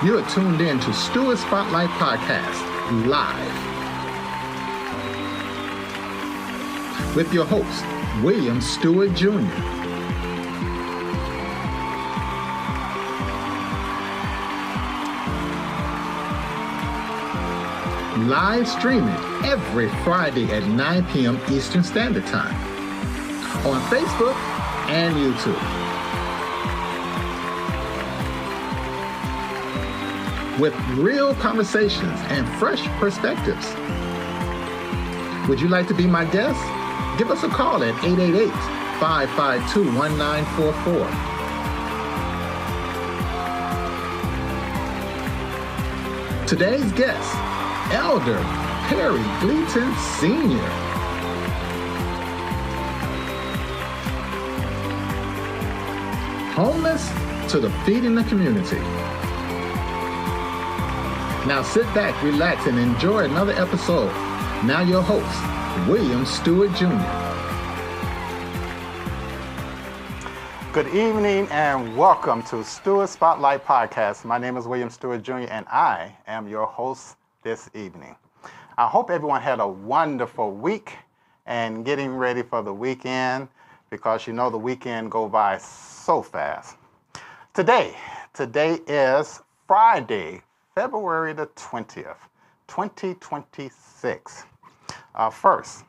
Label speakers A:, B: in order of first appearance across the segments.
A: You are tuned in to Stewart Spotlight Podcast, live. With your host, William Stewart Jr. Live streaming every Friday at 9 p.m. Eastern Standard Time on Facebook and YouTube. With real conversations and fresh perspectives. Would you like to be my guest? Give us a call at 888-552-1944. Today's guest, Elder Perry Gleaton Sr. Homeless to the feeding the community. Now sit back, relax, and enjoy another episode. Now your host, William Stewart Jr. Good evening and welcome to Stewart Spotlight Podcast. My name is William Stewart Jr. and I am your host this evening. I hope everyone had a wonderful week and getting ready for the weekend because you know the weekend go by so fast. Today is Friday, February the 20th, 2026. First,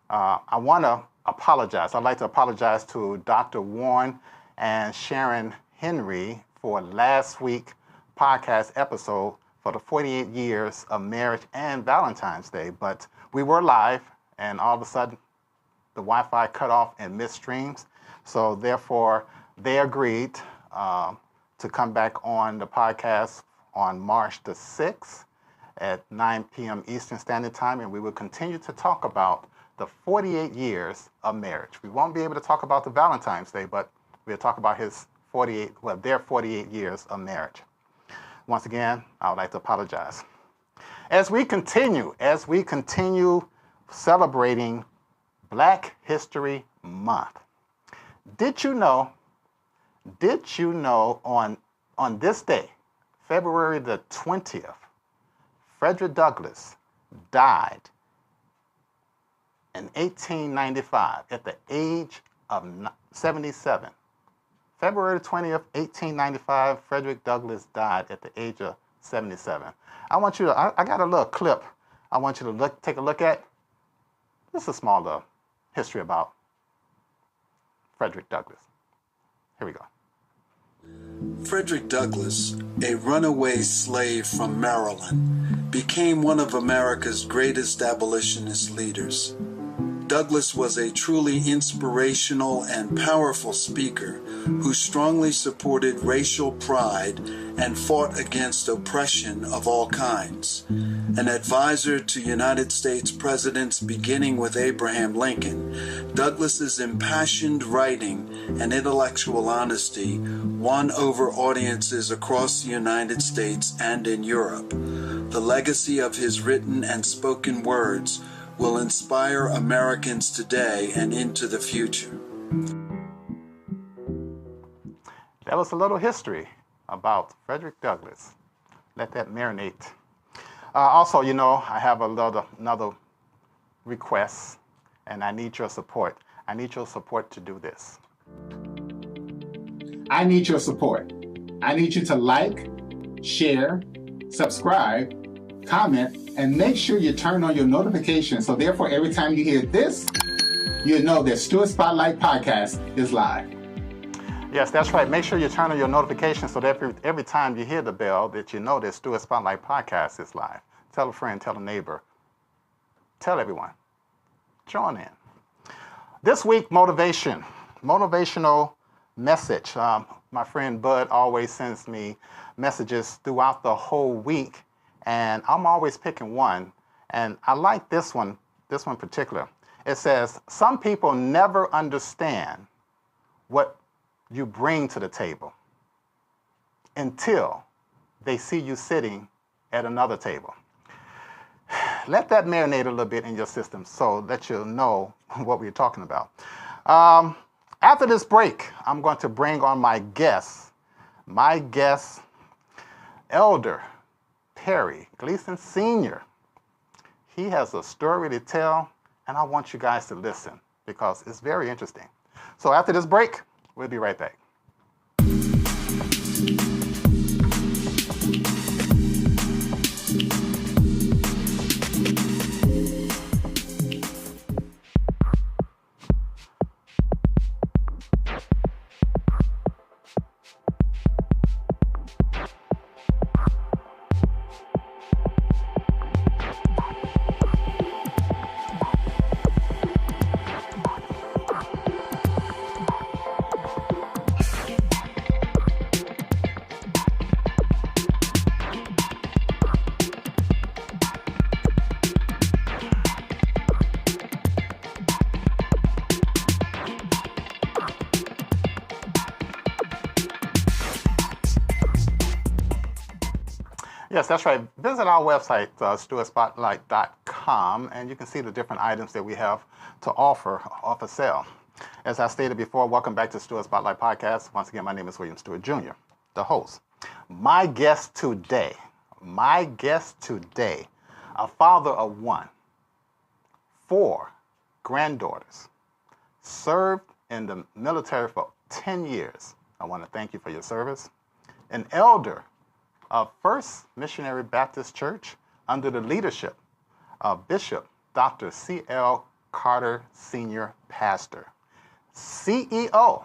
A: I want to apologize. I'd like to apologize to Dr. Warren and Sharon Henry for last week's podcast episode for the 48 years of marriage and Valentine's Day. But we were live, and all of a sudden, the Wi-Fi cut off and missed streams. So therefore, they agreed to come back on the podcast on March the 6th at 9 p.m. Eastern Standard Time, and we will continue to talk about the 48 years of marriage. We won't be able to talk about the Valentine's Day, but we'll talk about their 48 years of marriage. Once again, I would like to apologize. As we continue celebrating Black History Month, did you know on this day, February the 20th, Frederick Douglass died in 1895 at the age of 77. February 20th, 1895, Frederick Douglass died at the age of 77. I got a little clip I want you to take a look at. This is a small little history about Frederick Douglass. Here we go.
B: Frederick Douglass, a runaway slave from Maryland, became one of America's greatest abolitionist leaders. Douglass was a truly inspirational and powerful speaker who strongly supported racial pride and fought against oppression of all kinds. An advisor to United States presidents beginning with Abraham Lincoln, Douglass's impassioned writing and intellectual honesty won over audiences across the United States and in Europe. The legacy of his written and spoken words will inspire Americans today and into the future.
A: That was a little history about Frederick Douglass. Let that marinate. Also, I have another request, and I need your support. I need your support to do this. I need your support. I need you to like, share, subscribe, comment, and make sure you turn on your notifications. So therefore, every time you hear this, you know that Stewart Spotlight Podcast is live. Yes, that's right. Make sure you turn on your notifications so that every time you hear the bell that you know that Stewart Spotlight Podcast is live. Tell a friend, tell a neighbor, tell everyone. Join in. This week, motivational message. My friend Bud always sends me messages throughout the whole week, and I'm always picking one. And I like this one particular. It says, some people never understand what you bring to the table until they see you sitting at another table. Let that marinate a little bit in your system so that you'll know what we're talking about. After this break, I'm going to bring on my guest Elder Perry Gleason Sr. He has a story to tell, and I want you guys to listen because it's very interesting. So after this break, we'll be right back. Yes, that's right. Visit our website, StewartSpotlight.com, and you can see the different items that we have to offer for sale. As I stated before, welcome back to Stewart Spotlight Podcast. Once again, my name is William Stewart Jr., the host. My guest today, a father of one, 4 granddaughters, served in the military for 10 years. I want to thank you for your service. An elder of First Missionary Baptist Church under the leadership of Bishop Dr. C.L. Carter, Sr., pastor. CEO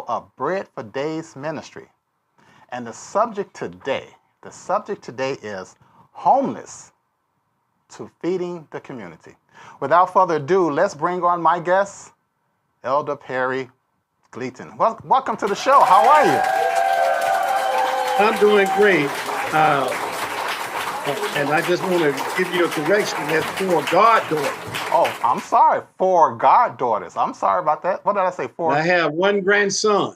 A: of Bread for Days Ministry. And the subject today is homeless to feeding the community. Without further ado, let's bring on my guest, Elder Perry Gleason. Welcome to the show. How are you?
C: I'm doing great. And I just want to give you a correction. That's 4 goddaughters.
A: Oh, I'm sorry. 4 goddaughters. I'm sorry about that. What did I say? 4?
C: I have 1 grandson.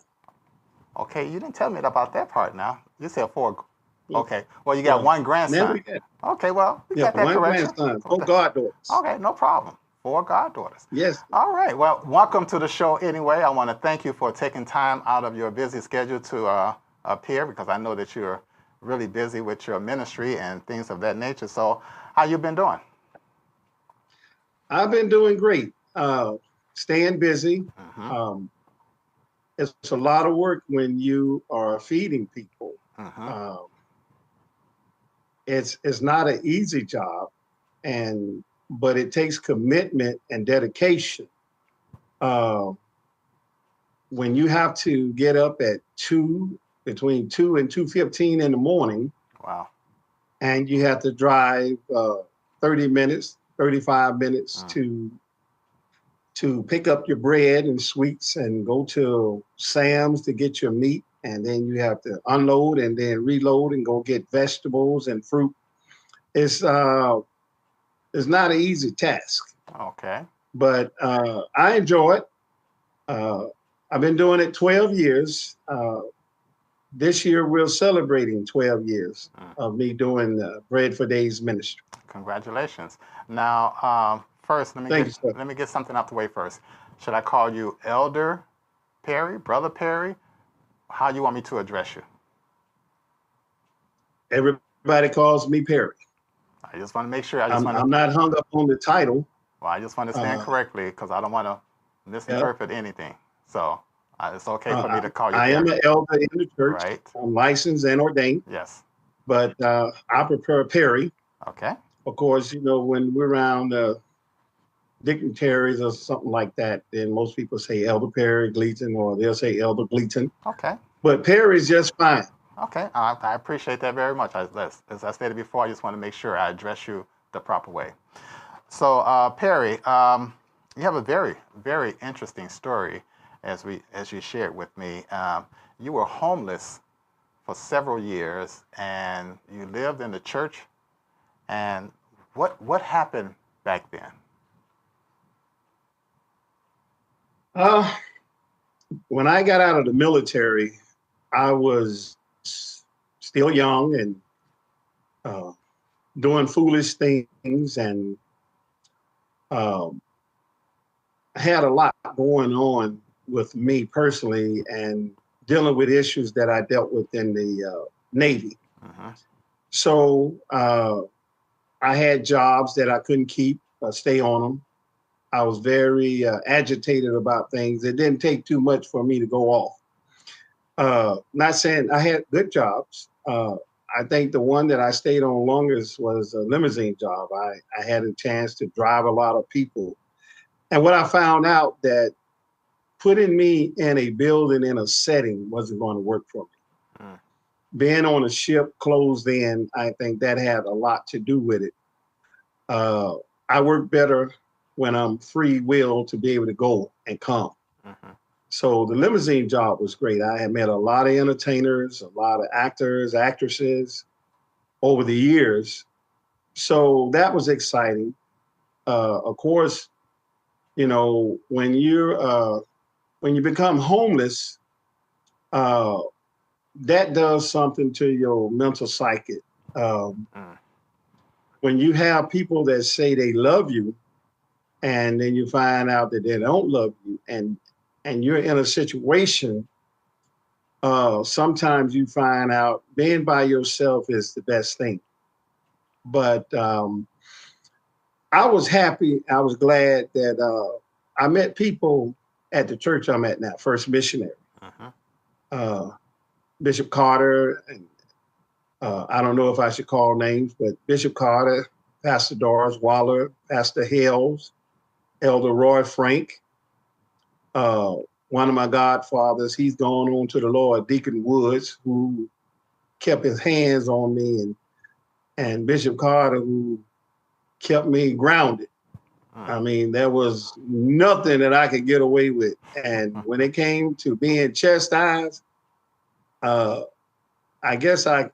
A: Okay, you didn't tell me about that part now. You said 4. Okay. Well, you got 1 grandson. Okay, well, you got that
C: 1
A: correction.
C: grandson, 4 goddaughters.
A: Okay, no problem. 4 goddaughters.
C: Yes.
A: All right. Well, welcome to the show anyway. I want to thank you for taking time out of your busy schedule to appear because I know that you're really busy with your ministry and things of that nature. So how you been doing?
C: I've been doing great. Staying busy.
A: Mm-hmm.
C: It's a lot of work when you are feeding people.
A: Mm-hmm.
C: It's not an easy job, but it takes commitment and dedication. When you have to get up at between 2 and 2:15 in the morning.
A: Wow.
C: And you have to drive 30 minutes, 35 minutes to pick up your bread and sweets and go to Sam's to get your meat. And then you have to unload and then reload and go get vegetables and fruit. It's not an easy task.
A: Okay.
C: But I enjoy it. I've been doing it 12 years. This year, we're celebrating 12 years of me doing Bread for Days ministry.
A: Congratulations. Now, first, let me get something out the way first. Should I call you Elder Perry, Brother Perry? How you want me to address you?
C: Everybody calls me Perry.
A: I just want to make sure.
C: I'm not hung up on the title.
A: Well, I just want to stand correctly because I don't want to misinterpret anything. So it's okay for me to call you
C: I
A: Perry.
C: am an elder in the church.
A: Right.
C: I'm licensed and ordained.
A: Yes.
C: But I prefer Perry.
A: Okay.
C: Of course, when we're around dignitaries or something like that, then most people say Elder Perry Gleason, or they'll say Elder Gleason.
A: Okay.
C: But Perry's just fine.
A: Okay. I appreciate that very much. As I stated before, I just want to make sure I address you the proper way. So, Perry, you have a very, very interesting story as you shared with me. You were homeless for several years and you lived in the church. And what happened back then?
C: When I got out of the military, I was still young and doing foolish things, and I had a lot going on with me personally and dealing with issues that I dealt with in the Navy.
A: Mm-hmm.
C: So I had jobs that I couldn't keep, stay on them. I was very agitated about things. It didn't take too much for me to go off. Not saying I had good jobs. I think the one that I stayed on longest was a limousine job. I had a chance to drive a lot of people. And what I found out that putting me in a building in a setting wasn't going to work for me.
A: Mm.
C: Being on a ship closed in, I think that had a lot to do with it. I work better when I'm free will to be able to go and come.
A: Mm-hmm.
C: So the limousine job was great. I had met a lot of entertainers, a lot of actors, actresses over the years. So that was exciting. Of course, you know, when you become homeless, that does something to your mental psyche. Um,
A: Mm.
C: when you have people that say they love you, and then you find out that they don't love you, and you're in a situation, sometimes you find out being by yourself is the best thing. But I was happy. I was glad that I met people at the church I'm at now, First Missionary.
A: Mm-hmm.
C: Uh, Bishop Carter, and I don't know if I should call names, but Bishop Carter, Pastor Doris Waller, Pastor Hales, Elder Roy Frank, uh, one of my godfathers, he's gone on to the Lord, Deacon Woods, who kept his hands on me, and Bishop Carter, who kept me grounded. I mean, there was nothing that I could get away with. And when it came to being chastised, I guess I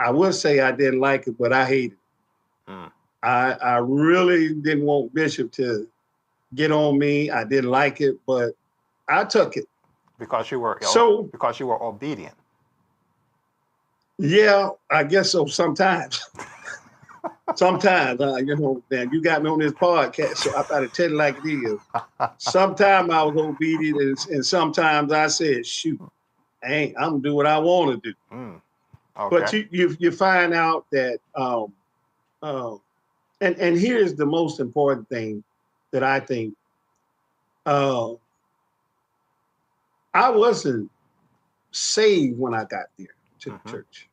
C: would say I didn't like it, but I hated it.
A: Mm.
C: I really didn't want Bishop to get on me. I didn't like it, but I took it.
A: Because you were because you were obedient.
C: Yeah, I guess so. Sometimes, you know, man, you got me on this podcast, so I gotta tell it like it is. Sometimes I was obedient, and sometimes I said, "Shoot, I'm gonna do what I want to do."
A: Mm. Okay.
C: But you find out that, and here's the most important thing that I think. I wasn't saved when I got there to the church.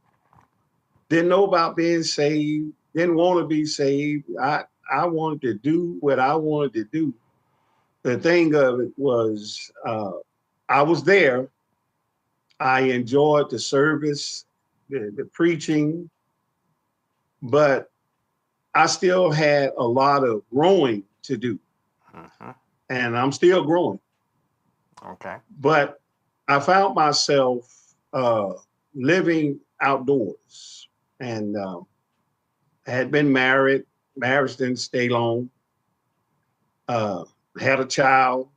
C: Didn't know about being saved. Didn't want to be saved. I wanted to do what I wanted to do. The thing of it was, I was there. I enjoyed the service, the preaching, but I still had a lot of growing to do.
A: Mm-hmm.
C: And I'm still growing.
A: Okay.
C: But I found myself living outdoors, and I had been married. Marriage didn't stay long. Had a child.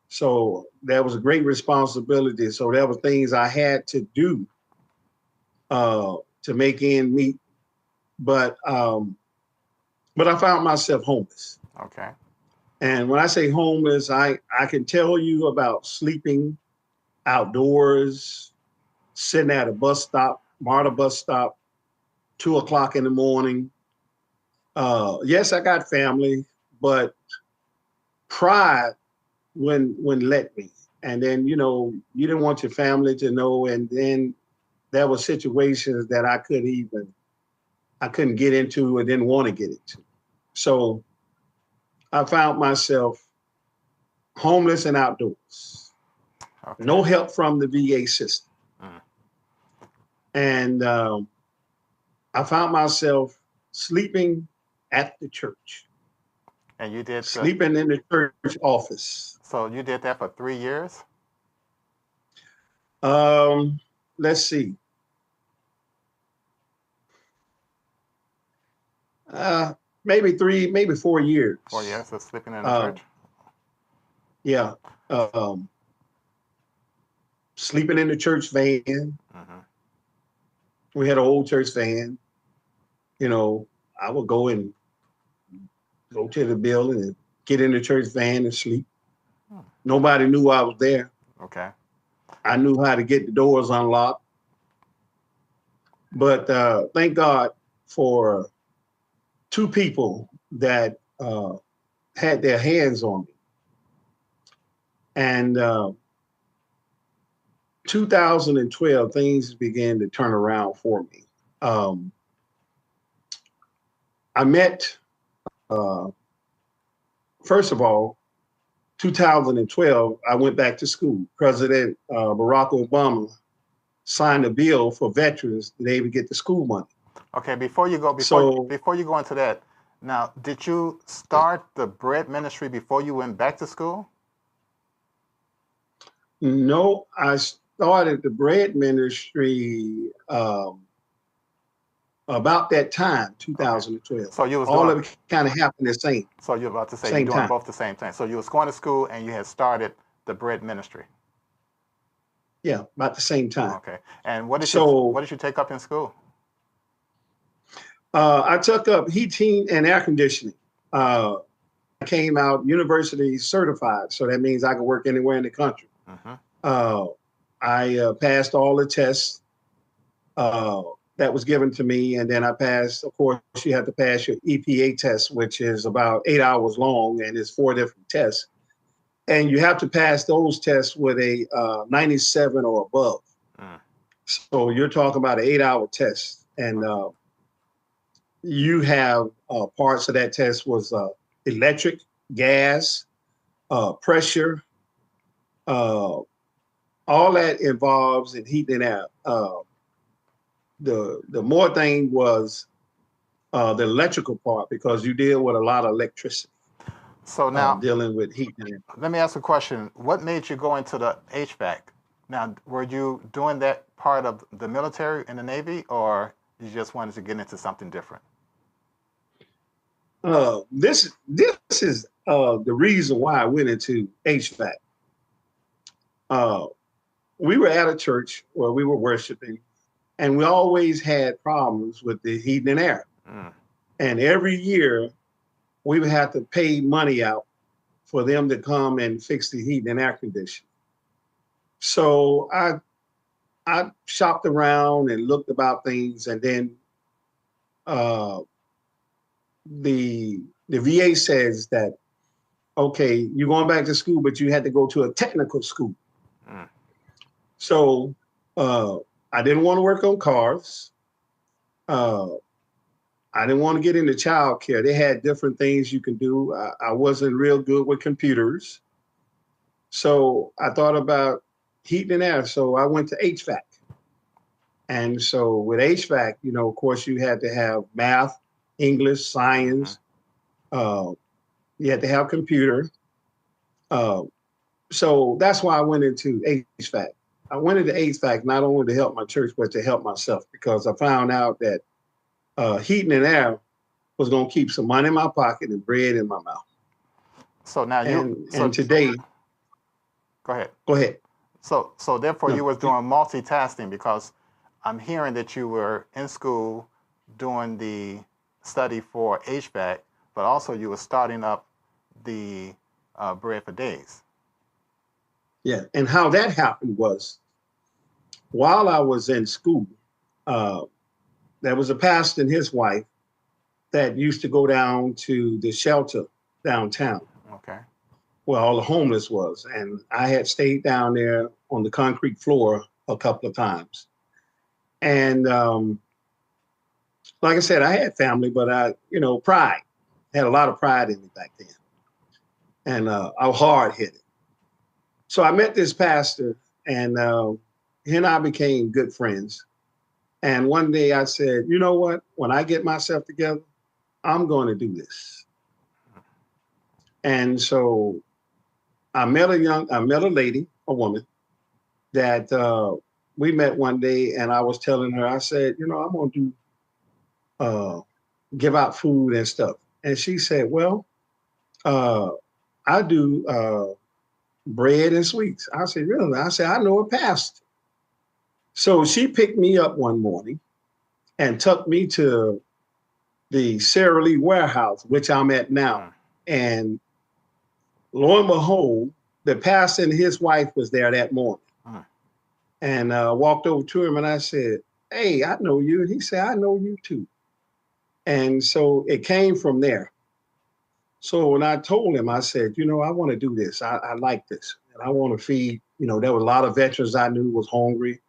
C: So there was a great responsibility. So there were things I had to do to make ends meet. But I found myself homeless.
A: Okay.
C: And when I say homeless, I can tell you about sleeping outdoors, sitting at a bus stop, MARTA bus stop, 2:00 in the morning. Yes, I got family, but pride wouldn't let me. And then, you know, you didn't want your family to know. And then there were situations that I couldn't get into or didn't want to get into. So I found myself homeless and outdoors.
A: Okay.
C: No help from the VA system.
A: Mm.
C: And I found myself sleeping at the church.
A: And you did
C: sleeping in the church office.
A: So you did that for 3 years?
C: Let's see. Maybe 4 years.
A: 4 years of sleeping in the church?
C: Yeah. Sleeping in the church van.
A: Mm-hmm.
C: We had an old church van. You know, I would go to the building and get in the church van and sleep. Nobody knew I was there.
A: Okay.
C: I knew how to get the doors unlocked. But thank God for two people that had their hands on me. And 2012, things began to turn around for me. I met, first of all, 2012, I went back to school. President Barack Obama signed a bill for veterans to be able to get the school money.
A: Okay, before you go into that, now, did you start the bread ministry before you went back to school?
C: No, I started the bread ministry about that time, 2012.
A: Okay. So you was
C: all of it kind of happened the same.
A: So you're about to say
C: you're
A: doing
C: time.
A: Both the same thing. So you was going to school and you had started the bread ministry.
C: Yeah, about the same time.
A: Okay. And what did you take up in school?
C: I took up heating and air conditioning. I came out university certified, so that means I can work anywhere in the country.
A: Mm-hmm.
C: I passed all the tests that was given to me, and then I passed. Of course, you have to pass your EPA test, which is about 8 hours long, and it's 4 different tests. And you have to pass those tests with a 97 or above. Mm. So you're talking about an 8-hour test, and you have parts of that test was electric, gas, pressure, all that involves in heat and air. The more thing was the electrical part, because you deal with a lot of electricity.
A: So now
C: dealing with heat and air.
A: Let me ask a question. What made you go into the HVAC? Now, were you doing that part of the military in the Navy, or you just wanted to get into something different?
C: This is the reason why I went into HVAC. We were at a church where we were worshiping, and we always had problems with the heat and air. Mm. And every year we would have to pay money out for them to come and fix the heat and air conditioning. So I shopped around and looked about things, and then the VA says that, okay, you're going back to school, but you had to go to a technical school. Mm. So I didn't want to work on cars. I didn't want to get into child care. They had different things you can do. I wasn't real good with computers. So I thought about heat and air. So I went to HVAC. And so with HVAC, of course, you had to have math, English, science. You had to have computer. So that's why I went into HVAC. I went into HVAC not only to help my church, but to help myself, because I found out that heating and air was going to keep some money in my pocket and bread in my mouth.
A: So now
C: today.
A: Go ahead.
C: Go ahead.
A: So therefore you was doing multitasking, because I'm hearing that you were in school doing the study for HVAC, but also you were starting up the Bread for Days.
C: Yeah, and how that happened was, while I was in school, there was a pastor and his wife that used to go down to the shelter downtown.
A: Okay.
C: Where all the homeless was. And I had stayed down there on the concrete floor a couple of times. And like I said, I had family, but pride. I had a lot of pride in me back then. And I was hard-headed. So I met this pastor, and he and I became good friends. And one day I said, you know what? When I get myself together, I'm going to do this. And so I met a lady, a woman, that we met one day, and I was telling her, I said, I'm going to give out food and stuff. And she said, well, I do bread and sweets. I said, really? I said, I know a pastor. So she picked me up one morning and took me to the Sara Lee warehouse, which I'm at now. And lo and behold, the pastor and his wife was there that morning. And walked over to him, and I said, hey, I know you. And he said, I know you too. And so it came from there. So when I told him, I said, I want to do this. I like this. And I want to feed, there were a lot of veterans I knew was hungry,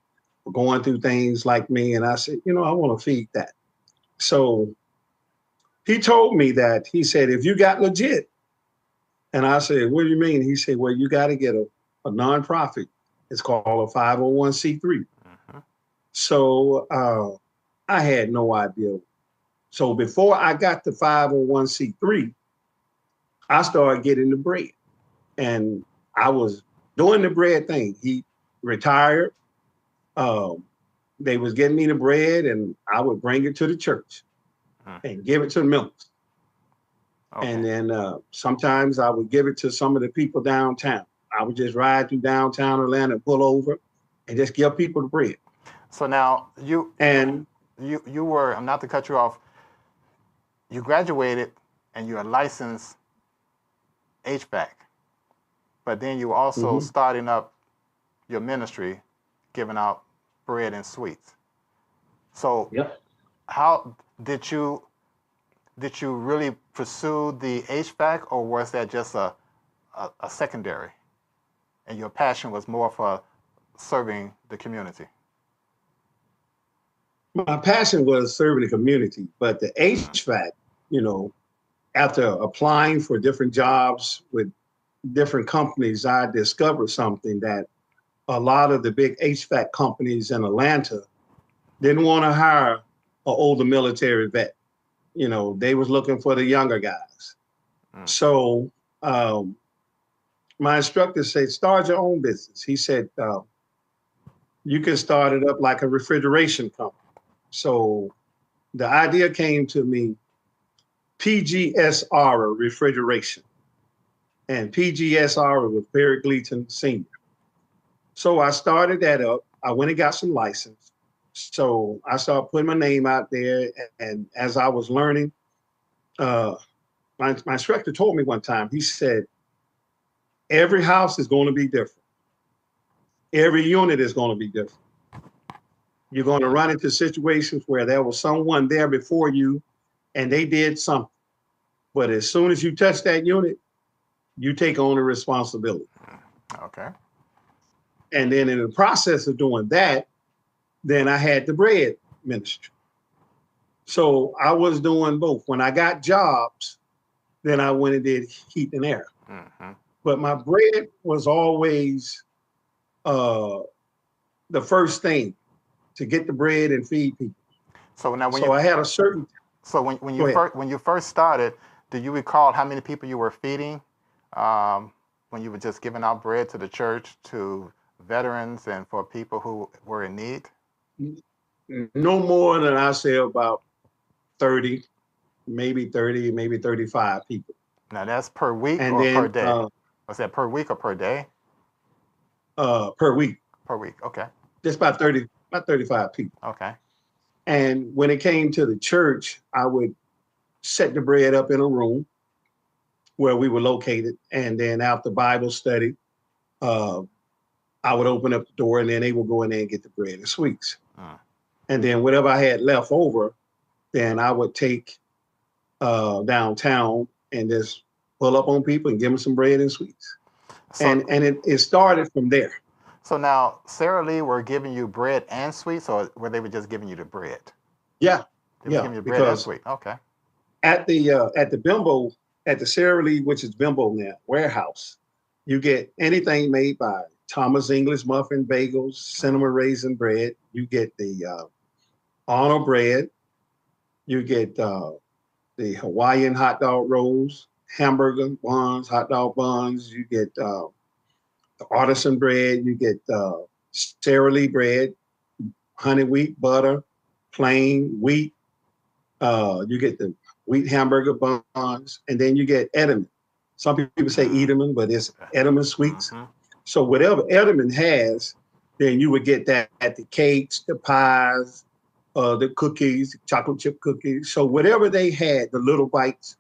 C: were going through things like me. And I said, I want to feed that. So he told me that. He said, if you got legit. And I said, what do you mean? He said, well, you got to get a nonprofit. It's called a 501c3.
A: Mm-hmm.
C: So I had no idea. So before I got the 501c3, I started getting the bread. And I was doing the bread thing. He retired. They was getting me the bread, and I would bring it to the church and give it to the members. Okay. And then sometimes I would give it to some of the people downtown. I would just ride through downtown Atlanta, pull over, and just give people the bread.
A: So now you were, not to cut you off, you graduated and you're a licensed HVAC, but then you were also starting up your ministry, giving out bread and sweets. So how did you really pursue the HVAC, or was that just a secondary, and your passion was more for serving the community?
C: My passion was serving the community, but the HVAC, after applying for different jobs with different companies, I discovered something that a lot of the big HVAC companies in Atlanta didn't want to hire an older military vet. They was looking for the younger guys. So my instructor said, start your own business. He said, you can start it up like a refrigeration company. So the idea came to me, PGS Refrigeration. And PGS was Barry Gleason Sr. So I started that up. I went and got some license. So I started putting my name out there. And as I was learning, my instructor told me one time, he said, every house is going to be different. Every unit is going to be different. You're going to run into situations where there was someone there before you and they did something. But as soon as you touch that unit, you take on the responsibility.
A: Okay.
C: And then in the process of doing that, then I had the bread ministry. So I was doing both. When I got jobs, then I went and did heat and air.
A: Mm-hmm.
C: But my bread was always the first thing, to get the bread and feed people.
A: So now,
C: I had a certain.
A: So when you first started, do you recall how many people you were feeding when you were just giving out bread to the church, to veterans, and for people who were in need?
C: No more than I say about 30, maybe 35 people.
A: Now that's per week or per day? Was that per week or per day?
C: Per week.
A: Per week, okay.
C: Just about 35 people.
A: Okay.
C: And when it came to the church, I would set the bread up in a room where we were located. And then after Bible study, I would open up the door and then they would go in there and get the bread and sweets. And then whatever I had left over, then I would take downtown and just pull up on people and give them some bread and sweets. So, and it started from there.
A: So now, Sara Lee were giving you bread and sweets, or were they just giving you the bread?
C: Yeah.
A: They were giving you bread and sweet. Okay.
C: At the Bimbo, at the Sara Lee, which is Bimbo now, warehouse, you get anything made by Thomas English muffin bagels, cinnamon raisin bread. You get the Arnold bread. You get the Hawaiian hot dog rolls, hamburger buns, hot dog buns. You get the artisan bread. You get Sara Lee bread, honey wheat butter, plain wheat. You get the wheat hamburger buns, and then you get Edelman. Some people say Edelman, but it's Edelman sweets. Mm-hmm. So whatever Edelman has, then you would get that at the cakes, the pies, the cookies, chocolate chip cookies. So whatever they had, the little bites,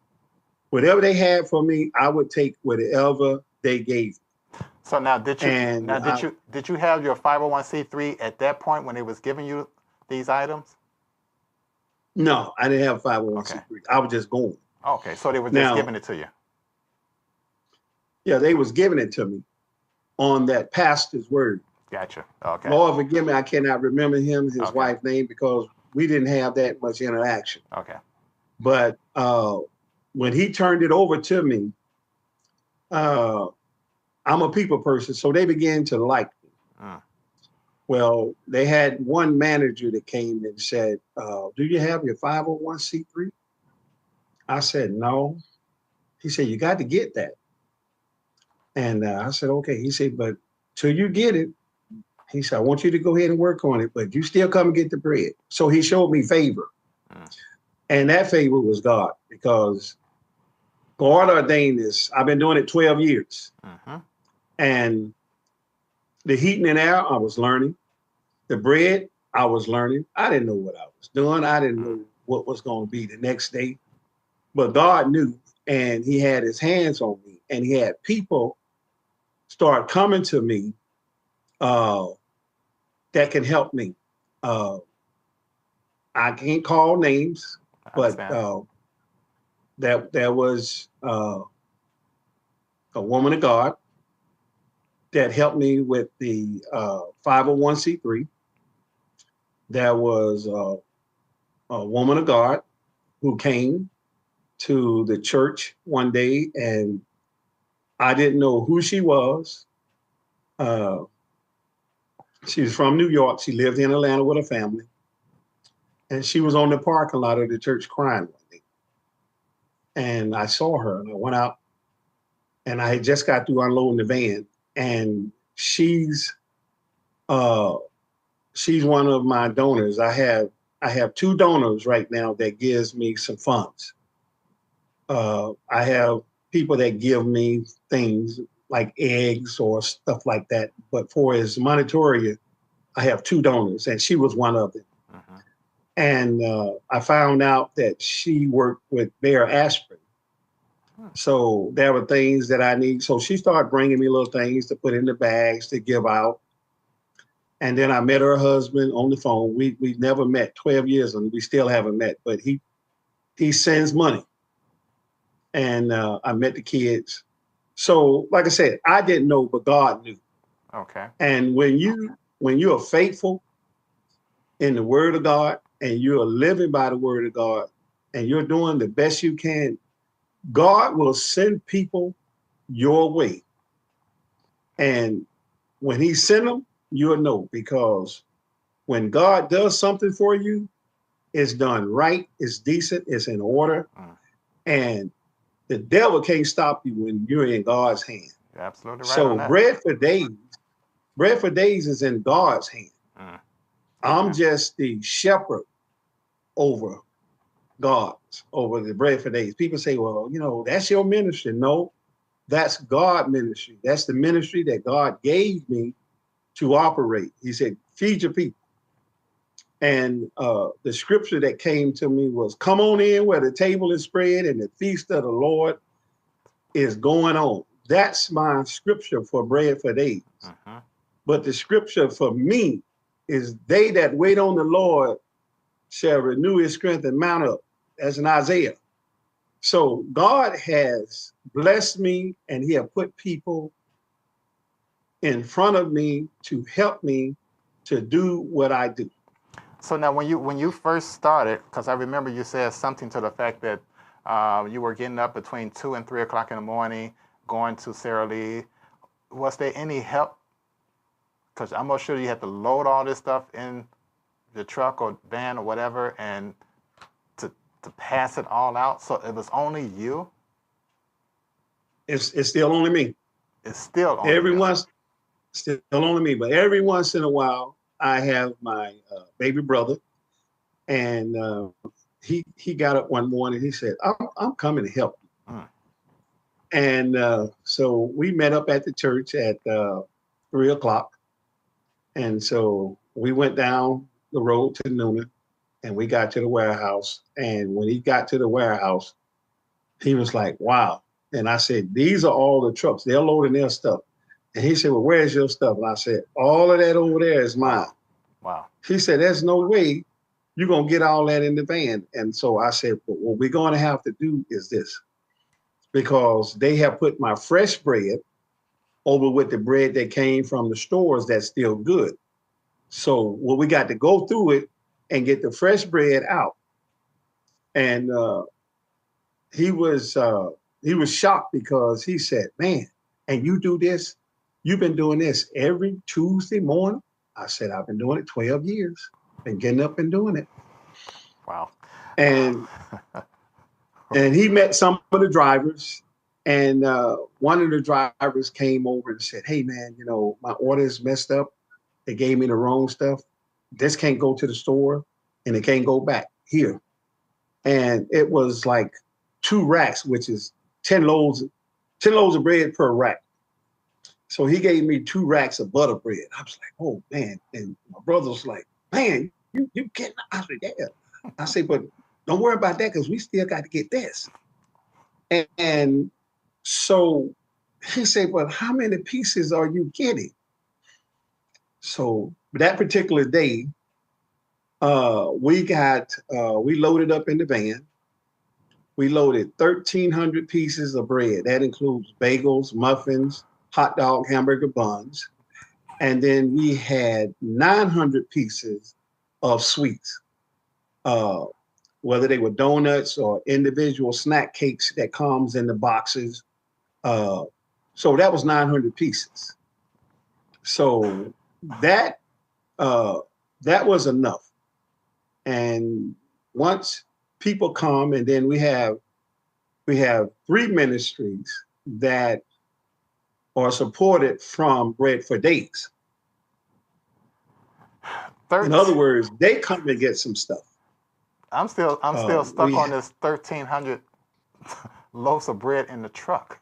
C: whatever they had for me, I would take whatever they gave.
A: So now, did you have your 501c3 at that point when they was giving you these items?
C: No, I didn't have
A: Okay.
C: 501c3. I was just going.
A: Okay. So they were just
C: Now,
A: giving it to you.
C: yeah, they was giving it to me on that pastor's word.
A: Gotcha. Okay.
C: Lord forgive me, I cannot remember his
A: Okay.
C: wife's name because we didn't have that much interaction.
A: Okay.
C: But when he turned it over to me, I'm a people person, so they began to like me.
A: Mm.
C: Well, they had one manager that came and said, do you have your 501c3? I said, no. He said, you got to get that. And I said, okay. He said, but till you get it, he said, I want you to go ahead and work on it, but you still come and get the bread. So he showed me favor.
A: Mm.
C: And that favor was God, because God ordained this. I've been doing it 12 years.
A: Mm-hmm.
C: And the heating and air, I was learning. The bread, I was learning. I didn't know what I was doing. I didn't know what was going to be the next day. But God knew, and he had his hands on me. And he had people start coming to me that can help me. I can't call names, but there was a woman of God that helped me with the 501c3. There was a woman of God who came to the church one day, and I didn't know who she was. She was from New York. She lived in Atlanta with her family. And she was on the parking lot of the church crying one day. And I saw her, and I went out, and I had just got through unloading the van. And she's one of my donors. I have 2 donors right now that gives me some funds. I have people that give me things like eggs or stuff like that. But for as monetary, I have 2 donors, and she was one of them.
A: Mm-hmm.
C: And I found out that she worked with Bayer Aspirin. So there were things that I need. So she started bringing me little things to put in the bags to give out. And then I met her husband on the phone. We never met, 12 years, and we still haven't met, but he sends money. And I met the kids. So like I said, I didn't know, but God knew.
A: Okay.
C: And when you are faithful in the word of God, and you're living by the word of God, and you're doing the best you can, God will send people your way. And when he send them, you'll know, because when God does something for you, it's done right, it's decent, it's in order. And the devil can't stop you when you're in God's hand.
A: You're absolutely right
C: so
A: on that.
C: bread for days is in God's hand. I'm just the shepherd over over the bread for days. People say, well, that's your ministry. No, that's God ministry. That's the ministry that God gave me to operate. He said, feed your people. And the scripture that came to me was, come on in where the table is spread and the feast of the Lord is going on. That's my scripture for bread for days. But the scripture for me is, they that wait on the Lord shall renew his strength and mount up. As in Isaiah. So God has blessed me, and he has put people in front of me to help me to do what I do.
A: So now when you first started, because I remember you said something to the fact that you were getting up between 2 and 3 o'clock in the morning, going to Sara Lee. Was there any help? Because I'm not sure you had to load all this stuff in the truck or van or whatever, and to pass it all out. So it was only you?
C: It's still only me.
A: It's still only
C: everyone's still only me. But every once in a while, I have my baby brother, and he got up one morning. He said, "I'm coming to help you." And so we met up at the church at 3 o'clock, and so we went down the road to Newnan. And we got to the warehouse. And when he got to the warehouse, he was like, wow. And I said, these are all the trucks. They're loading their stuff. And he said, well, where's your stuff? And I said, all of that over there is mine.
A: Wow.
C: He said, there's no way you're going to get all that in the van. And so I said, but what we're going to have to do is this, because they have put my fresh bread over with the bread that came from the stores that's still good. So well, we got to go through it and get the fresh bread out. And he was shocked because he said, man, and you do this? You've been doing this every Tuesday morning? I said, I've been doing it 12 years. Been getting up and doing it.
A: Wow.
C: And he met some of the drivers, and one of the drivers came over and said, hey man, you know, my order is messed up. They gave me the wrong stuff. This can't go to the store and it can't go back here. And it was like 2 racks, which is 10 loaves of bread per rack. So he gave me 2 racks of butter bread. I was like, oh man. And my brother was like, man, you getting out of there. I said, but don't worry about that because we still got to get this. And so he said, but how many pieces are you getting? So that particular day, we loaded up in the van. We loaded 1,300 pieces of bread. That includes bagels, muffins, hot dog, hamburger buns. And then we had 900 pieces of sweets, whether they were donuts or individual snack cakes that comes in the boxes. So that was 900 pieces. So that was enough. And once people come, and then we have 3 ministries that are supported from Bread for Days. In other words, they come and get some stuff.
A: I'm still stuck on this 1,300 loaves of bread in the truck.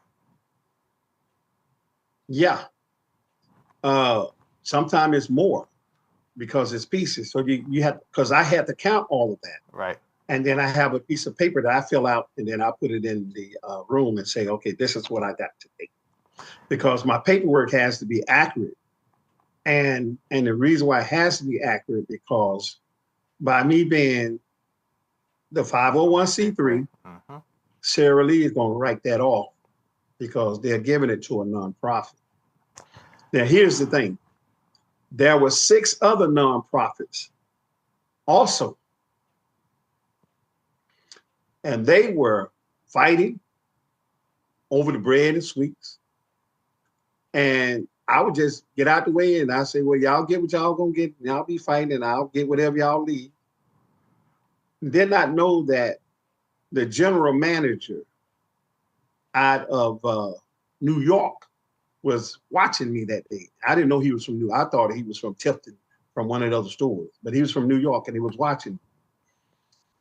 C: Yeah. Sometimes it's more because it's pieces. So you have, because I had to count all of that.
A: Right.
C: And then I have a piece of paper that I fill out, and then I put it in the room and say, okay, this is what I got today. Because my paperwork has to be accurate. And the reason why it has to be accurate, because by me being the 501c3, Sara Lee is going to write that off because they're giving it to a nonprofit. Now, here's the thing. There were 6 other nonprofits also. And they were fighting over the bread and sweets. And I would just get out the way and I say, well, y'all get what y'all gonna get. And y'all be fighting and I'll get whatever y'all need. Did not know that the general manager out of New York was watching me that day. I didn't know he was from New York. I thought he was from Tifton, from one of the other stores, but he was from New York and he was watching me.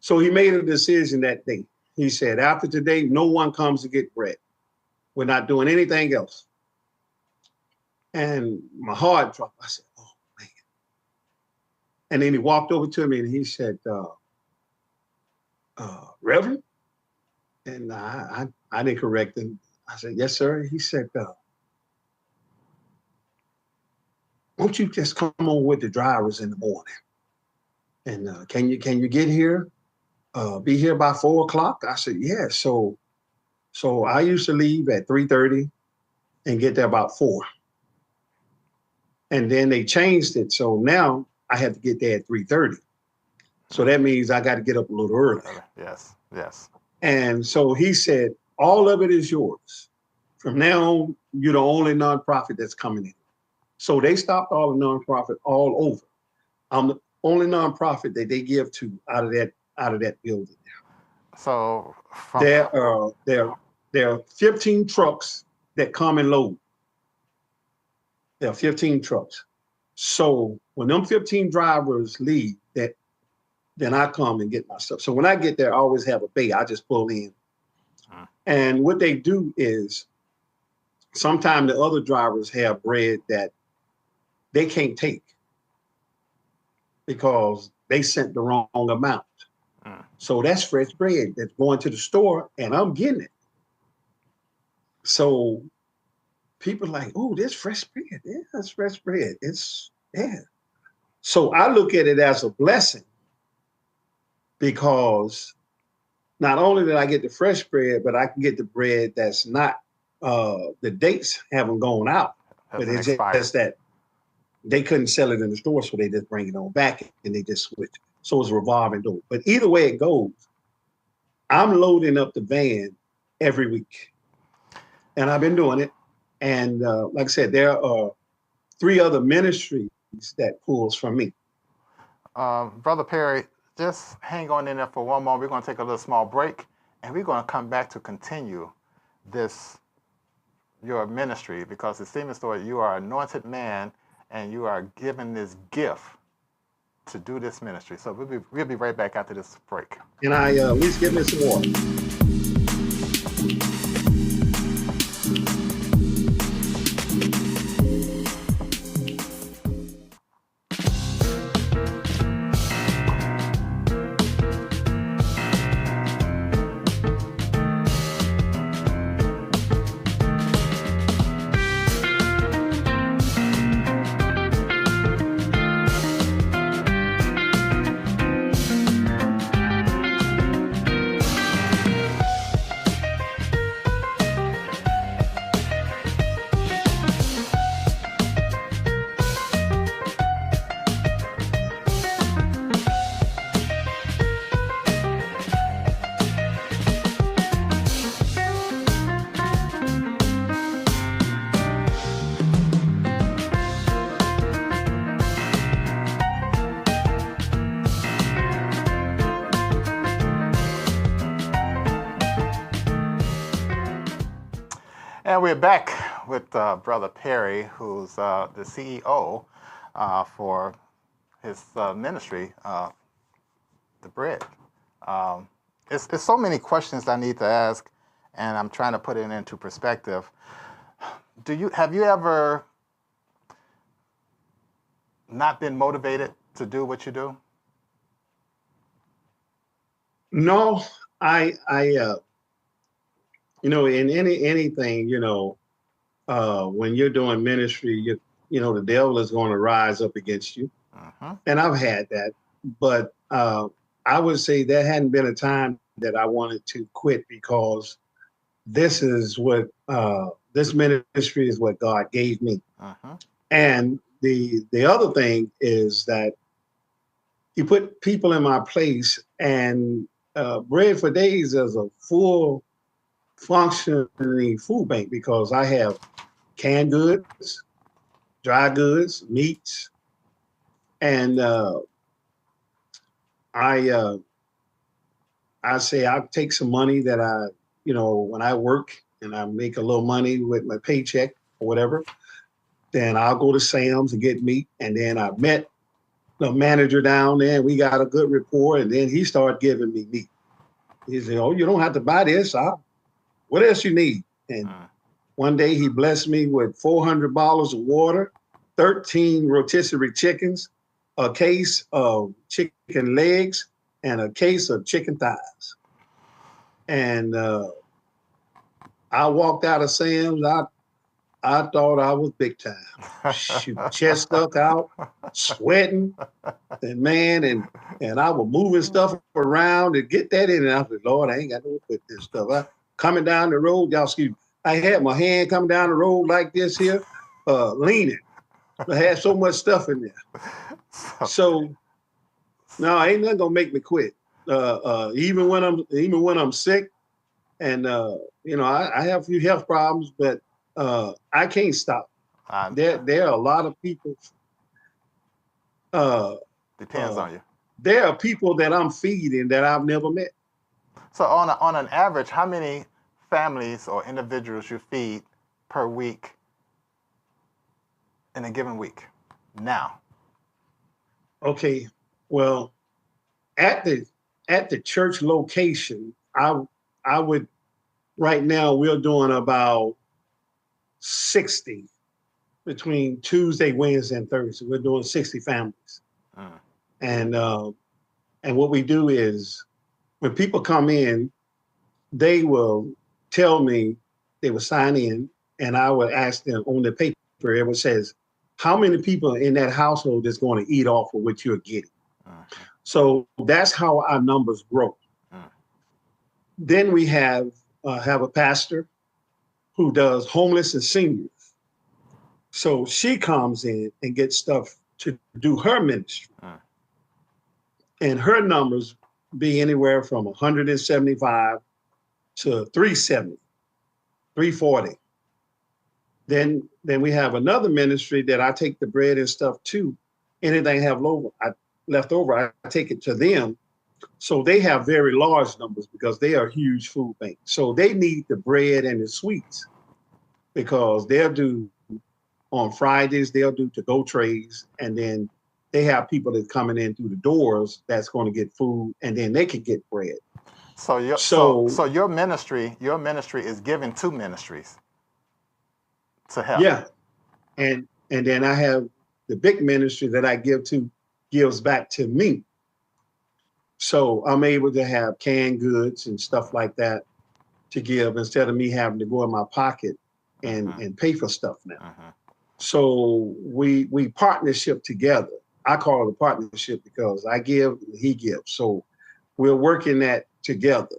C: So he made a decision that day. He said, after today, no one comes to get bread. We're not doing anything else. And my heart dropped. I said, oh, man. And then he walked over to me and he said, Reverend? And I didn't correct him. I said, yes, sir. He said, won't you just come on with the drivers in the morning? And can you get here? Be here by 4 o'clock? I said, yeah. So I used to leave at 3:30 and get there about 4. And then they changed it. So now I have to get there at 3:30. So that means I got to get up a little early.
A: Yes, yes.
C: And so he said, all of it is yours. From now on, you're the only nonprofit that's coming in. So they stopped all the nonprofit all over. I'm the only nonprofit that they give to out of that building.
A: So
C: there are 15 trucks that come and load. There are 15 trucks. So when them 15 drivers leave, then I come and get my stuff. So when I get there, I always have a bay. I just pull in. And what they do is sometimes the other drivers have bread that they can't take because they sent the wrong amount. So that's fresh bread that's going to the store and I'm getting it. So people are like, oh, this fresh bread. Yeah, that's fresh bread. Yeah. So I look at it as a blessing because not only did I get the fresh bread, but I can get the bread that's not, the dates haven't gone out, but
A: Hasn't
C: it's
A: expired.
C: just that they couldn't sell it in the store, so they just bring it on back and they just switch. So it's a revolving door. But either way it goes, I'm loading up the van every week, and I've been doing it. And like I said, there are 3 other ministries that pulls from me.
A: Brother Perry, just hang on in there for one moment. We're going to take a little small break, and we're going to come back to continue this your ministry, because it seems to you are an anointed man and you are given this gift to do this ministry. So we'll be right back after this break.
C: And I at least give me some water.
A: And we're back with Brother Perry, who's the CEO for his ministry, The Bread. It's so many questions I need to ask, and I'm trying to put it into perspective. Have you ever not been motivated to do what you do?
C: No, I in anything, when you're doing ministry, the devil is going to rise up against you.
A: Mm-hmm.
C: And I've had that, but I would say there hadn't been a time that I wanted to quit, because this is what this ministry is what God gave me.
A: Mm-hmm.
C: And the other thing is that you put people in my place, and Bread for Days is a full functioning food bank, because I have canned goods, dry goods, meats, and I say I take some money that when I work and I make a little money with my paycheck or whatever, then I'll go to Sam's and get meat. And then I met the manager down there, and we got a good rapport, and then he started giving me meat. He said, "Oh, you don't have to buy this. What else you need?" And one day he blessed me with 400 bottles of water, 13 rotisserie chickens, a case of chicken legs, and a case of chicken thighs. And I walked out of Sam's. I thought I was big time. Shoot, chest stuck out, sweating, and I was moving stuff around to get that in. And I said, "Lord, I ain't got no put this stuff." Coming down the road, y'all excuse me, I had my hand coming down the road like this here, leaning. I had so much stuff in there. So no, ain't nothing gonna make me quit. Even when I'm sick, and I have a few health problems, but I can't stop. There are a lot of people.
A: Depends on you.
C: There are people that I'm feeding that I've never met.
A: So on an average, how many families or individuals you feed per week in a given week now?
C: Okay, well, at the church location, I would, right now we're doing about 60 between Tuesday, Wednesday, and Thursday. We're doing 60 families. And what we do is, when people come in, they will tell me, they will sign in, and I will ask them on the paper, it says, how many people in that household is going to eat off of what you're getting?
A: Mm-hmm.
C: So that's how our numbers grow.
A: Mm.
C: Then we have a pastor who does homeless and seniors. So she comes in and gets stuff to do her ministry.
A: Mm.
C: And her numbers be anywhere from 175 to 370, 340. Then we have another ministry that I take the bread and stuff to. Anything I have left over, I take it to them. So they have very large numbers because they are huge food banks. So they need the bread and the sweets because they'll do on Fridays, they'll do to-go trays, and then they have people that coming in through the doors that's going to get food, and then they can get bread.
A: So your ministry is given to ministries to help.
C: Yeah, and then I have the big ministry that I give to gives back to me. So I'm able to have canned goods and stuff like that to give instead of me having to go in my pocket and pay for stuff now.
A: Mm-hmm.
C: So we partnership together. I call it a partnership because I give, he gives. So we're working that together,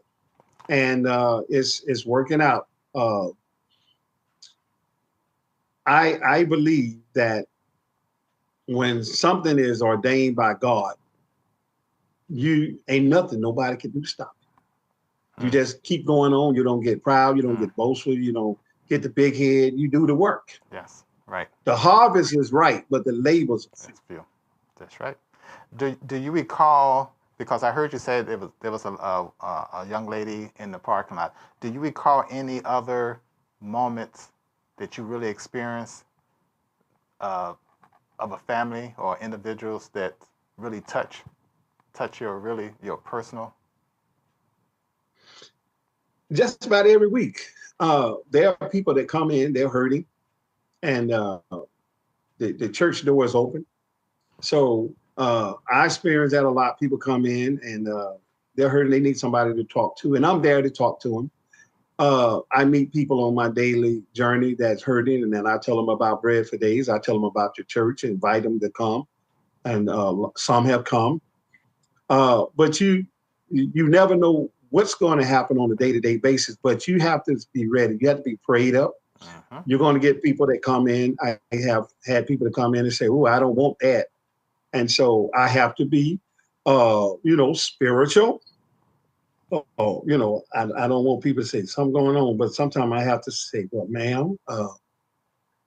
C: and it's working out. I believe that when something is ordained by God, you ain't nothing nobody can do to stop it. You just keep going on. You don't get proud. You don't get boastful. You don't get the big head. You do the work.
A: Yes, right.
C: The harvest is right, but the labors.
A: That's few. That's right. Do you recall? Because I heard you say there was a young lady in the parking lot. Do you recall any other moments that you really experienced of a family or individuals that really touch your personal?
C: Just about every week, there are people that come in, they're hurting, and the church door is open. So I experience that a lot. People come in and they're hurting. They need somebody to talk to, and I'm there to talk to them. I meet people on my daily journey that's hurting, and then I tell them about Bread for Days. I tell them about your church, invite them to come, and some have come. But you never know what's going to happen on a day-to-day basis, but you have to be ready. You have to be prayed up.
A: Uh-huh.
C: You're going to get people that come in. I have had people that come in and say, "Oh, I don't want that." And so I have to be, spiritual. I don't want people to say something going on, but sometimes I have to say, well, ma'am,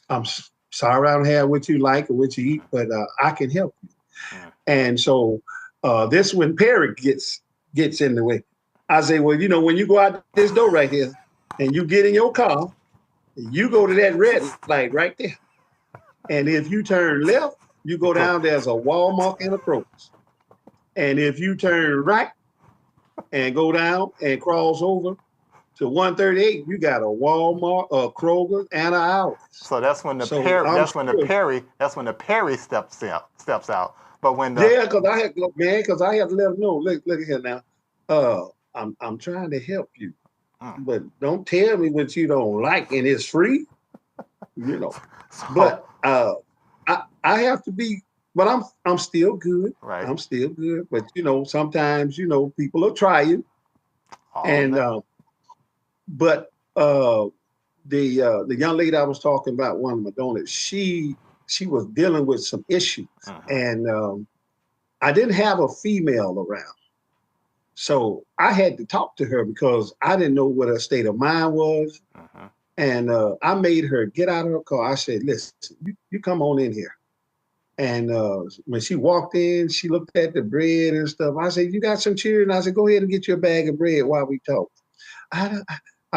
C: I'm sorry I don't have what you like or what you eat, but I can help you.
A: Yeah.
C: And so this when Perry gets in the way, I say, well, when you go out this door right here and you get in your car, you go to that red light right there. And if you turn left, you go down, there's a Walmart and a Kroger's. And if you turn right and go down and cross over to 138, you got a Walmart, a Kroger, and a Aldi's.
A: So that's when the Perry steps out. But when
C: because I had to let them know. Look at here now. I'm trying to help you, but don't tell me what you don't like, and it's free. But I have to be. But I'm still good.
A: Right.
C: I'm still good. But sometimes people will try you, but the young lady I was talking about, one of my donors, she was dealing with some issues, and I didn't have a female around, so I had to talk to her because I didn't know what her state of mind was, and I made her get out of her car. I said, "Listen, you come on in here." And when she walked in, she looked at the bread and stuff. I said, "You got some children?" I said, "Go ahead and get you a bag of bread while we talk." I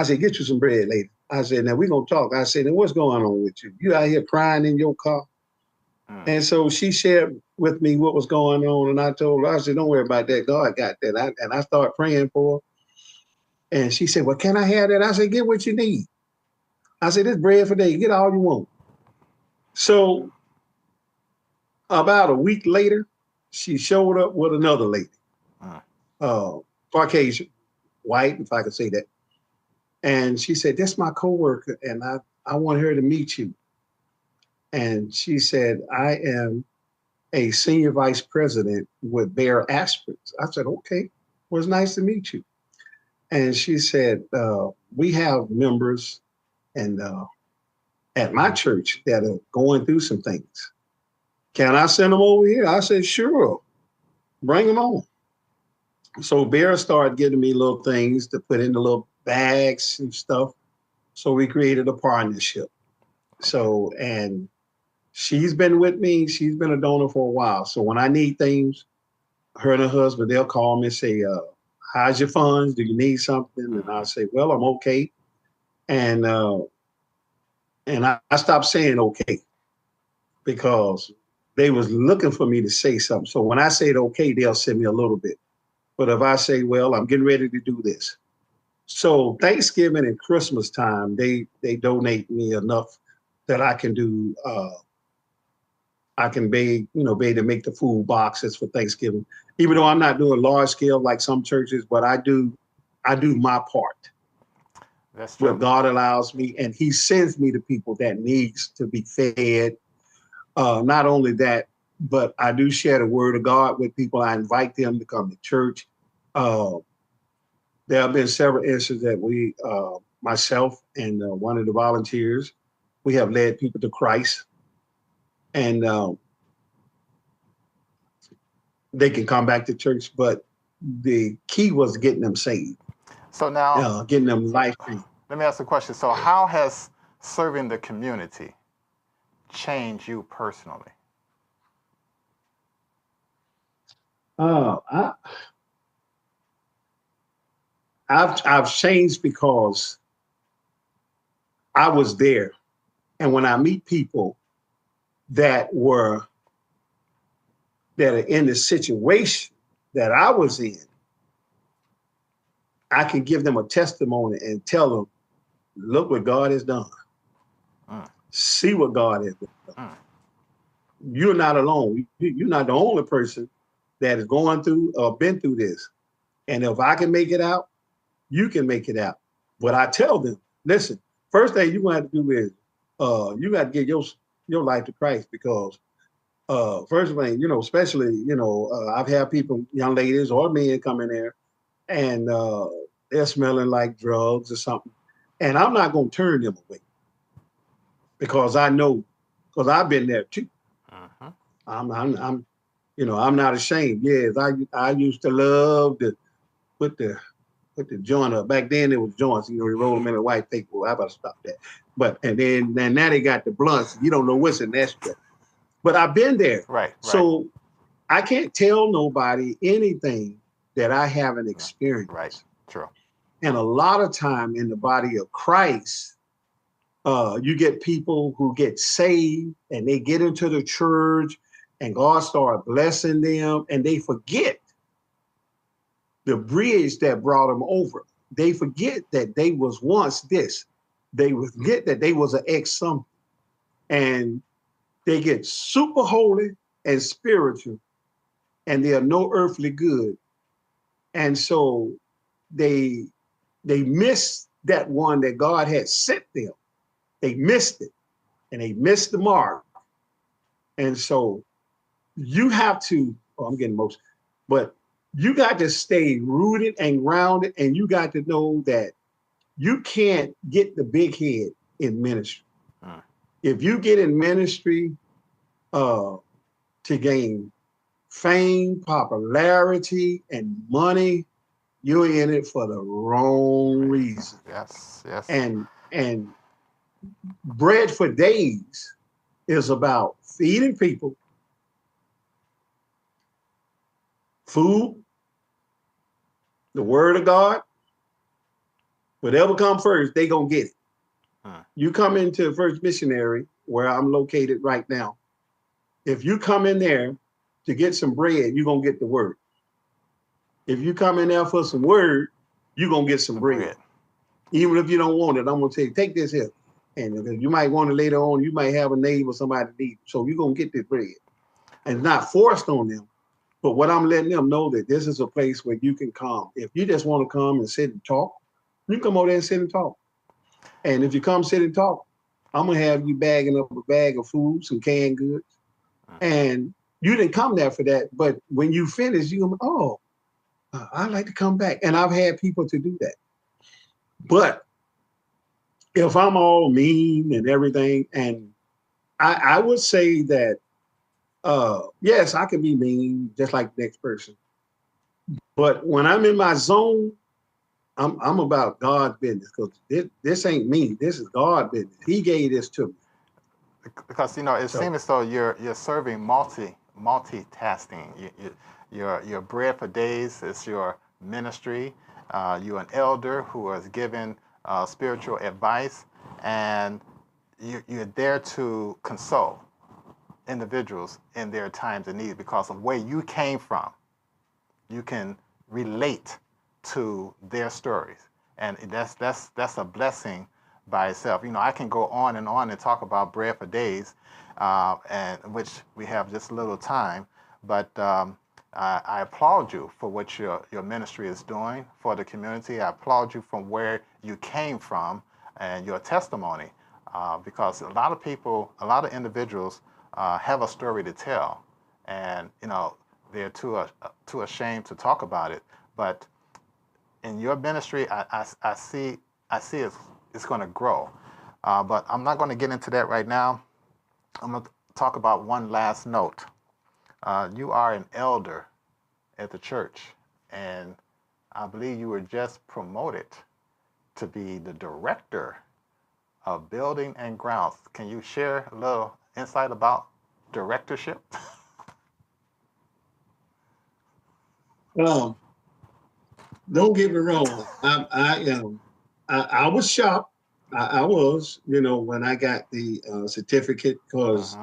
C: said, "Get you some bread later." I said, "Now we're going to talk." I said, "And what's going on with you? You out here crying in your car?" And so she shared with me what was going on. And I told her, I said, "Don't worry about that. God got that." And I started praying for her. And she said, "Well, can I have that?" I said, "Get what you need." I said, "This bread for day. Get all you want." So about a week later, she showed up with another lady, Caucasian, white, if I could say that. And she said, "That's my coworker, and I want her to meet you." And she said, I am a senior vice president with Bear Aspirins. I said, okay, well, it's nice to meet you. And she said, we have members and at my church that are going through some things. Can I send them over here? I said, sure, bring them on. So Bear started giving me little things to put in the little bags and stuff. So we created a partnership. So, and she's been with me. She's been a donor for a while. So when I need things, her and her husband, they'll call me and say, how's your funds? Do you need something? And I'll say, well, I'm okay. And I stopped saying okay because they was looking for me to say something. So when I say it okay, they'll send me a little bit. But if I say, well, I'm getting ready to do this. So Thanksgiving and Christmas time, they donate me enough that I can do, I can be to make the food boxes for Thanksgiving, even though I'm not doing large scale like some churches, but I do my part.
A: That's true.
C: What God allows me, and he sends me to people that needs to be fed. Not only that, but I do share the word of God with people. I invite them to come to church. There have been several instances that we, myself and one of the volunteers, we have led people to Christ, and they can come back to church. But the key was getting them saved.
A: So now,
C: Getting them life.
A: Let me ask a question. So how has serving the community changed you personally?
C: I've changed because I was there. And when I meet people that are in the situation that I was in, I can give them a testimony and tell them, look what God has done. See what God has done. You're not alone. You're not the only person that is going through or been through this. And if I can make it out, you can make it out. But I tell them, listen, first thing you're going to have to do is you got to give your life to Christ, because first thing, especially, I've had people, young ladies or men come in there and they're smelling like drugs or something. And I'm not going to turn them away because I know, because I've been there too. I'm not ashamed. Yes, I used to love to put the joint up. Back then it was joints, you roll them in a white paper. Well, I better stop that. But and then now they got the blunts. You don't know what's in that stuff. But I've been there.
A: Right.
C: So I can't tell nobody anything that I haven't experienced.
A: Right. True.
C: And a lot of time in the body of Christ, you get people who get saved and they get into the church and God started blessing them and they forget the bridge that brought them over. They forget that they was once this. They forget that they was an ex-something. And they get super holy and spiritual and they are no earthly good. And so they missed that one that God had sent them. They missed it and they missed the mark. And so you have to, I'm getting emotional, but you got to stay rooted and grounded, and you got to know that you can't get the big head in ministry. If you get in ministry to gain fame, popularity, and money, you're in it for the wrong reason.
A: Yes.
C: And Bread for Days is about feeding people food, the word of God. Whatever come first, they gonna get it. You come into First Missionary, where I'm located right now. If you come in there to get some bread, you're gonna get the word. If you come in there for some word, you're gonna get some bread. Even if you don't want it, I'm gonna tell you, take this here. And you might want it later on, you might have a neighbor, somebody need it. So you're gonna get this bread. And it's not forced on them. But what I'm letting them know that this is a place where you can come. If you just want to come and sit and talk, you can come over there and sit and talk. And if you come sit and talk, I'm gonna have you bagging up a bag of food, some canned goods, and you didn't come there for that. But when you finish, you go, oh, I'd like to come back. And I've had people to do that. But if I'm all mean and everything, and I would say that, yes, I can be mean just like the next person. But when I'm in my zone, I'm about God's business, because this ain't me. This is God's business. He gave this to me.
A: Because it seems as though you're serving multitasking. Your bread for days is your ministry. You're an elder who is giving spiritual advice, and you're there to console individuals in their times of need because of where you came from. You can relate to their stories, and that's a blessing by itself. I can go on and talk about bread for days, and which we have just a little time, but I applaud you for what your ministry is doing for the community. I applaud you from where you came from and your testimony, because a lot of individuals have a story to tell, and they're too ashamed to talk about it. But in your ministry, I see it's going to grow. But I'm not going to get into that right now. I'm going to talk about one last note. You are an elder at the church, and I believe you were just promoted to be the director of building and grounds. Can you share a little insight about directorship?
C: Don't get me wrong. I was shocked. I was, when I got the certificate, because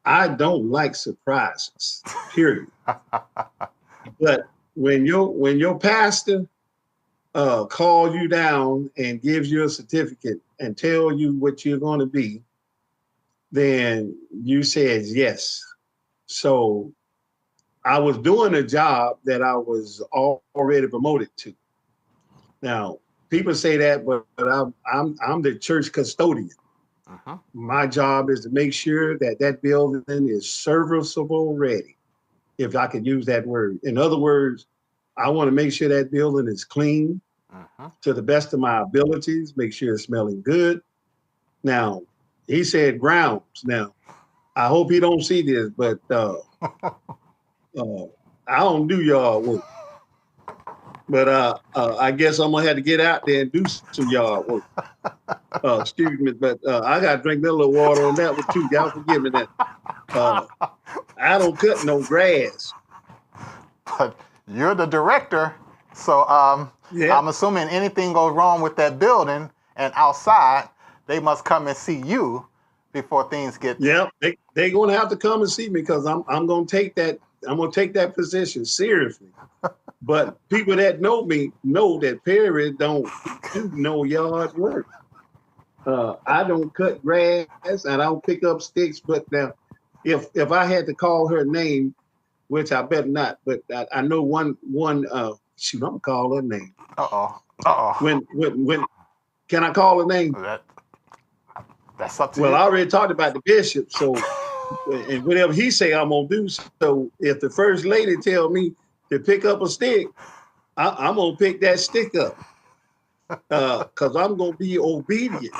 C: I don't like surprises, period. But when your pastor calls you down and gives you a certificate and tell you what you're going to be, then you said yes. So I was doing a job that I was already promoted to. Now, people say that, but I'm the church custodian. My job is to make sure that building is serviceable ready, if I could use that word. In other words, I want to make sure that building is clean to the best of my abilities, make sure it's smelling good. Now, he said grounds. Now, I hope he don't see this, but I don't do yard work. But I guess I'm gonna have to get out there and do some yard work. Excuse me, but I gotta drink a little water on that one too. Y'all forgive me that. I don't cut no grass.
A: But you're the director, so
C: Yeah.
A: I'm assuming anything goes wrong with that building and outside, they must come and see you before things get.
C: Yeah, they gonna have to come and see me, because I'm gonna take that position seriously. But people that know me know that Perry don't do no yard work. I don't cut grass, and I don't pick up sticks. But now, if I had to call her name, which I better not, but I know one shoot, I'm gonna call her name. When can I call her name?
A: That's up to you.
C: Well, I already talked about the bishop, so and whatever he say, I'm gonna do. So if the first lady tell me to pick up a stick, I'm gonna pick that stick up, because I'm gonna be obedient.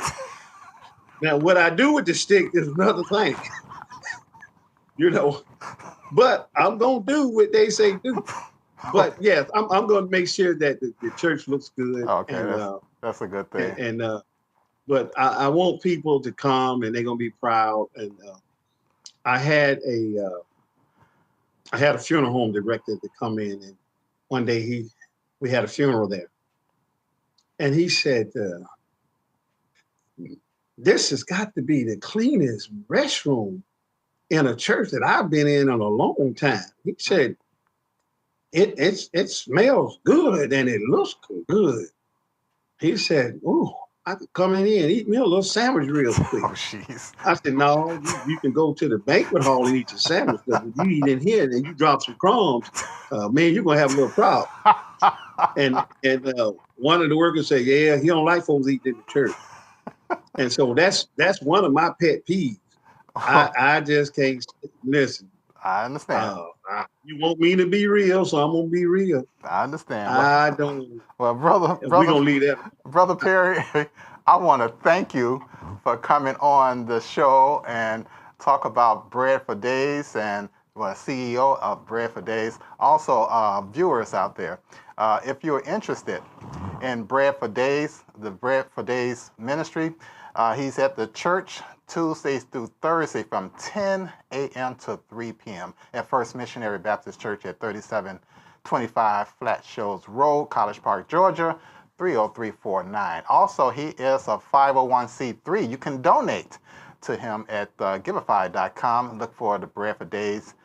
C: Now, what I do with the stick is another thing, But I'm gonna do what they say do. But yes, I'm gonna make sure that the church looks good.
A: Okay,
C: and,
A: that's a good thing.
C: But I want people to come, and they're gonna be proud. And I had a funeral home director to come in, and one day we had a funeral there, and he said, "This has got to be the cleanest restroom in a church that I've been in a long time." He said, "It smells good and it looks good." He said, "Oh, I could come in here and eat me a little sandwich real quick."
A: Oh, jeez.
C: I said, "No, you can go to the banquet hall and eat your sandwich. Because if you eat in here and you drop some crumbs, man, you're gonna have a little problem." And one of the workers said, "Yeah, he don't like folks eating in the church." And so that's one of my pet peeves. I just can't listen.
A: I understand.
C: You want me to be real, so I'm gonna be real.
A: I understand.
C: I don't.
A: Well,
C: We're gonna leave that.
A: Brother Perry, I want to thank you for coming on the show and talk about Bread for Days and CEO of Bread for Days. Also, viewers out there, if you're interested in Bread for Days, the Bread for Days ministry, he's at the church Tuesdays through Thursday from 10 a.m. to 3 p.m. at First Missionary Baptist Church at 3725 Flat Shoals Road, College Park, Georgia, 30349. Also, he is a 501c3. You can donate to him at Giveify.com. Look for the Bread for Days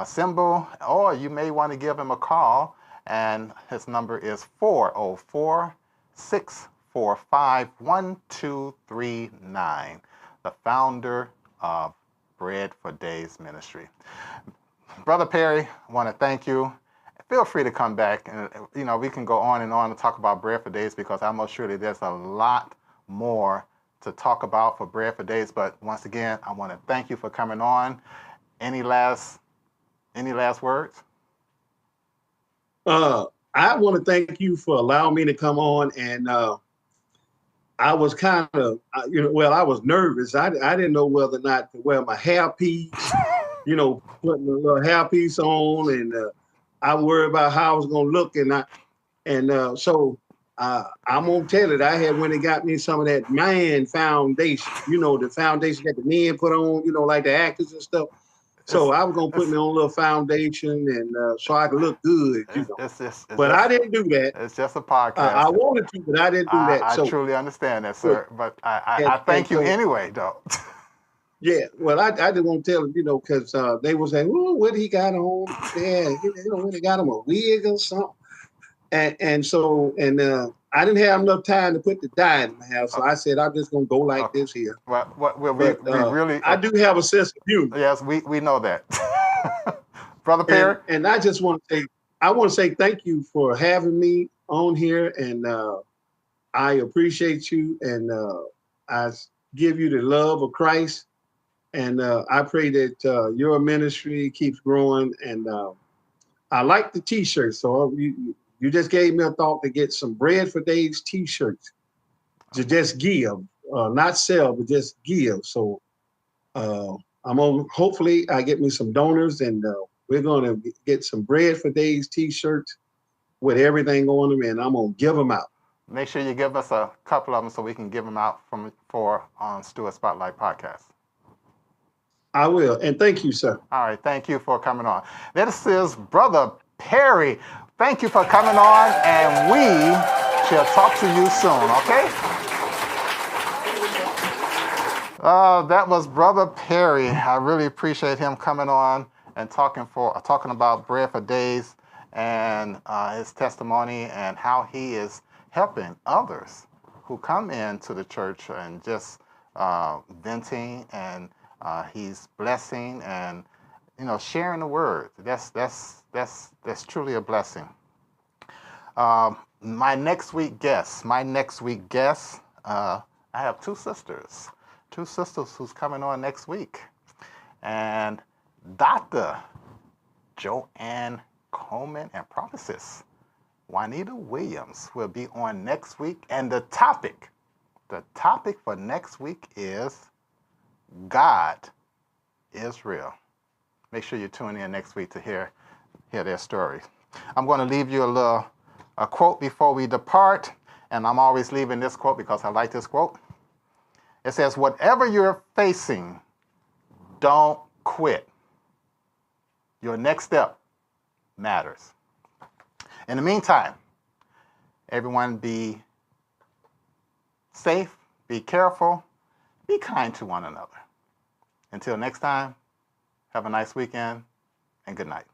A: symbol, or you may want to give him a call, and his number is 404-645-1239. The founder of Bread for Days Ministry. Brother Perry, I want to thank you. Feel free to come back, and we can go on and talk about Bread for Days, because I'm most surely there's a lot more to talk about for Bread for Days. But once again, I want to thank you for coming on. Any last words?
C: I want to thank you for allowing me to come on, and I was kind of, I was nervous. I didn't know whether or not to wear my hairpiece, putting a little hairpiece on, and I worried about how I was gonna look, so I'm gonna tell it. I had went and got me some of that man foundation, the foundation that the men put on, like the actors and stuff. So I was gonna put me on a little foundation, and so I could look good, But I didn't do that.
A: It's just a podcast.
C: I wanted to, but I didn't do that.
A: I truly understand that, sir. But I thank you anyway, though.
C: Yeah, well, I just want to tell them, because they was saying, "Oh, what he got on? Yeah, he got him a wig or something." And so I didn't have enough time to put the dye in my hair, so I said I'm just gonna go like this here.
A: Well, we really.
C: I do have a sense of humor.
A: Yes, we know that, Brother Perry.
C: And I just want to say thank you for having me on here, and I appreciate you, and I give you the love of Christ. And I pray that your ministry keeps growing. And I like the T-shirts. So you just gave me a thought to get some Bread for Days T-shirts to just give, not sell, but just give. So hopefully I get me some donors, and we're going to get some Bread for Days T-shirts with everything on them, and I'm going to give them out.
A: Make sure you give us a couple of them so we can give them out for Stewart Spotlight Podcast.
C: I will, and thank you, sir.
A: All right, thank you for coming on. This is Brother Perry. Thank you for coming on, and we shall talk to you soon, okay? That was Brother Perry. I really appreciate him coming on and talking about Bread for Days and his testimony and how he is helping others who come into the church and just venting, and he's blessing and sharing the word. That's truly a blessing. My next week guest, I have two sisters who's coming on next week, and Dr. Joanne Coleman and prophetess Juanita Williams will be on next week, and the topic for next week is God is real. Make sure you tune in next week to hear their story. I'm going to leave you a quote before we depart, and I'm always leaving this quote because I like this quote. It says, "Whatever you're facing, don't quit. Your next step matters." In the meantime, everyone be safe, be careful, be kind to one another. Until next time, have a nice weekend, and good night.